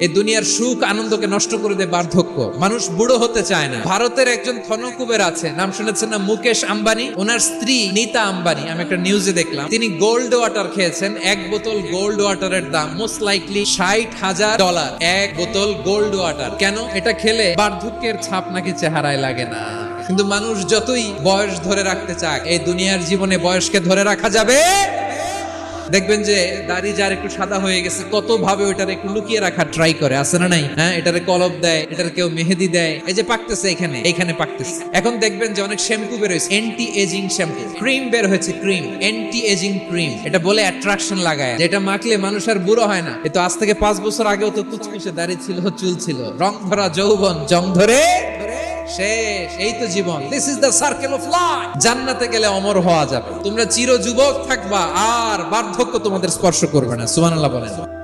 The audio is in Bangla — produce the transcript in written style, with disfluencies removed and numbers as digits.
এই দুনিয়ার সুখ আনন্দকে নষ্ট করে দেয় বার্ধক্য। মানুষ বুড়ো হতে চায় না। ভারতের একজন ধনকুবের আছে, নাম শুনেছেন না, মুকেশ আম্বানি। ওনার স্ত্রী নীতা আম্বানি, আমি একটা নিউজে দেখলাম, তিনি গোল্ড ওয়াটার খেয়েছেন। এক বোতল গোল্ড ওয়াটারের দাম মোস্ট লাইকলি $60,000। এক বোতল গোল্ড ওয়াটার। কেন? এটা খেলে বার্ধক্যের ছাপ নাকি চেহারায় লাগে না। কিন্তু মানুষ যতই বয়স ধরে রাখতে চাক, এই দুনিয়ার জীবনে বয়সকে ধরে রাখা যাবে। দেখবেন যে দাড়ি যার একটু সাদা হয়ে গেছে, কত ভাবে ওইটার একটু লুকিয়ে রাখা ট্রাই করে, আছে না নাই? হ্যাঁ, এটারে কলব দেয়, এটার কেউ মেহেদি দেয়, এই যে পাকতেছে এখানে পাকতেছে। এখন দেখবেন যে অনেক শ্যাম্পু বের হয়েছে, অ্যান্টি এজিং শ্যাম্পু, ক্রিম বের হয়েছে, ক্রিম, অ্যান্টি এজিং ক্রিম। এটা বলে অ্যাট্রাকশন লাগায়, যেটা মাখলে মানুষ আর বুড়ো হয় না। এতো আজ থেকে 5 বছর আগেও তো কুচকুচে দাড়ি ছিল, চুল ছিল, রং ধরা যৌবন জং ধরে শেষ। এই তো জীবন। This is the circle of life. জান্নাতে গেলে অমর হওয়া যাবে, তোমরা চির যুবক থাকবা, আর বার্ধক্য তোমাদের স্পর্শ করবে না। সুবহানাল্লাহ বলেন।